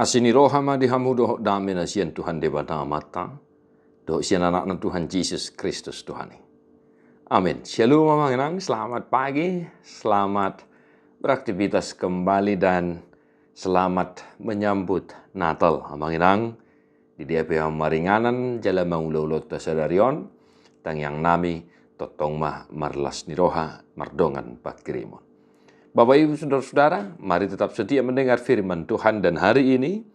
Asini rohama dihamu doh dami na sian Tuhan debata mata, doh sian anak na Tuhan Yesus Kristus Tuhan. Amin. Shalom manginang, selamat pagi, selamat beraktivitas kembali dan selamat menyambut Natal. Manginang di DP maringanan jala mangululot tasadarion tang yang nami totong mah marlas niroha mardongan pakirimon. Bapak Ibu Saudara-saudara, mari tetap setia mendengar firman Tuhan dan hari ini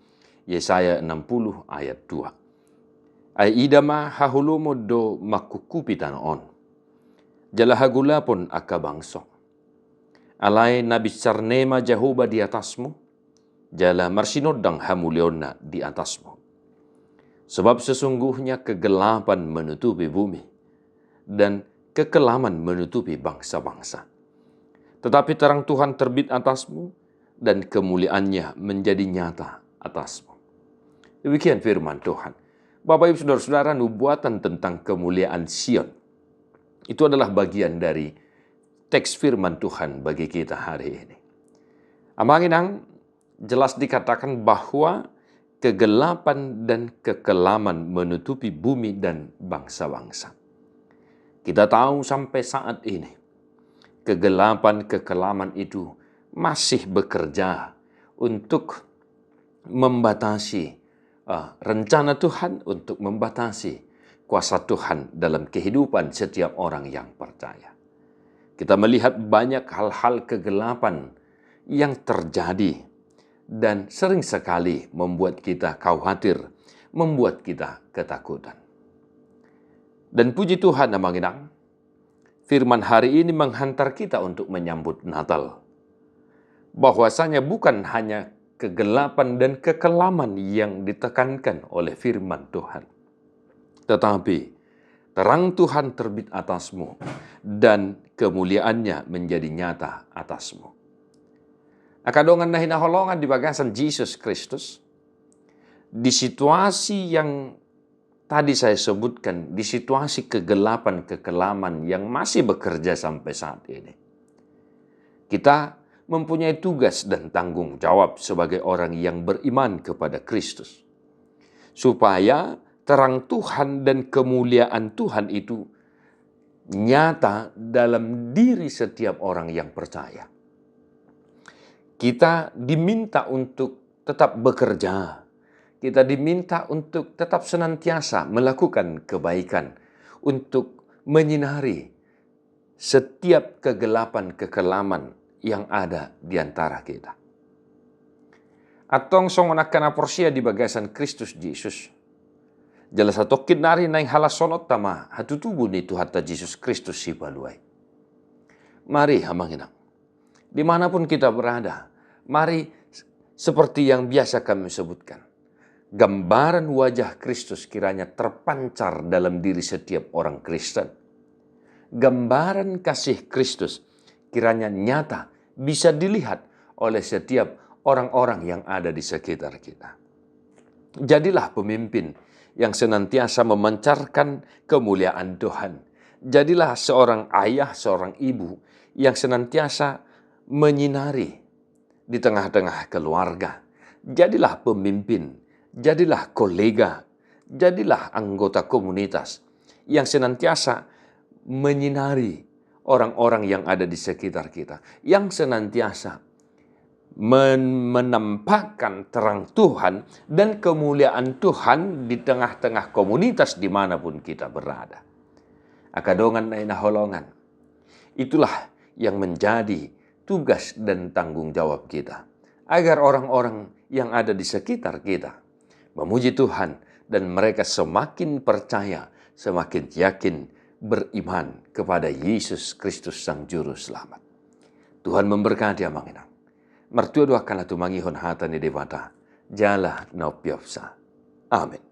Yesaya 60 ayat 2. Ai idama hahulumo do makukupitan on. Jala hagula pun akabangso. Alai nabi sarnema Jehovah di atasmu, jala marsinodang hamuliona di atasmu. Sebab sesungguhnya kegelapan menutupi bumi dan kekelaman menutupi bangsa-bangsa. Tetapi terang Tuhan terbit atasmu dan kemuliaannya menjadi nyata atasmu. Demikian firman Tuhan. Bapak Ibu Saudara-saudara, nubuatan tentang kemuliaan Sion itu adalah bagian dari teks firman Tuhan bagi kita hari ini. Amanginang jelas dikatakan bahwa kegelapan dan kekelaman menutupi bumi dan bangsa-bangsa. Kita tahu sampai saat ini kegelapan, kekelaman itu masih bekerja untuk membatasi rencana Tuhan, untuk membatasi kuasa Tuhan dalam kehidupan setiap orang yang percaya. Kita melihat banyak hal-hal kegelapan yang terjadi dan sering sekali membuat kita khawatir, membuat kita ketakutan. Dan puji Tuhan, amanginang, firman hari ini menghantar kita untuk menyambut Natal. Bahwasanya bukan hanya kegelapan dan kekelaman yang ditekankan oleh firman Tuhan. Tetapi terang Tuhan terbit atasmu dan kemuliaannya menjadi nyata atasmu. Akadongan na hinaholongan di bagasan Yesus Kristus. Di situasi yang tadi saya sebutkan, di situasi kegelapan, kekelaman yang masih bekerja sampai saat ini. Kita mempunyai tugas dan tanggung jawab sebagai orang yang beriman kepada Kristus. Supaya terang Tuhan dan kemuliaan Tuhan itu nyata dalam diri setiap orang yang percaya. Kita diminta untuk tetap bekerja. Kita diminta untuk tetap senantiasa melakukan kebaikan, untuk menyinari setiap kegelapan, kekelaman yang ada di antara kita. Atong songonakan aporsia di bagasan Kristus Yesus. Jala satu kinari naing halasonot tama hatutubu ni Tuhan Yesus Kristus si baluai. Mari hamanginang, dimanapun kita berada, mari seperti yang biasa kami sebutkan. Gambaran wajah Kristus kiranya terpancar dalam diri setiap orang Kristen. Gambaran kasih Kristus kiranya nyata bisa dilihat oleh setiap orang-orang yang ada di sekitar kita. Jadilah pemimpin yang senantiasa memancarkan kemuliaan Tuhan. Jadilah seorang ayah, seorang ibu yang senantiasa menyinari di tengah-tengah keluarga. Jadilah pemimpin, jadilah kolega, jadilah anggota komunitas yang senantiasa menyinari orang-orang yang ada di sekitar kita. Yang senantiasa menampakkan terang Tuhan dan kemuliaan Tuhan di tengah-tengah komunitas dimanapun kita berada. Akadongan na inaholongan. Itulah yang menjadi tugas dan tanggung jawab kita. Agar orang-orang yang ada di sekitar kita memuji Tuhan dan mereka semakin percaya, semakin yakin beriman kepada Yesus Kristus Sang Juru Selamat. Tuhan memberkati amanginang. Mertua doakanlah tu mangihon hata ni dewata. Jala na piopsa. Amin.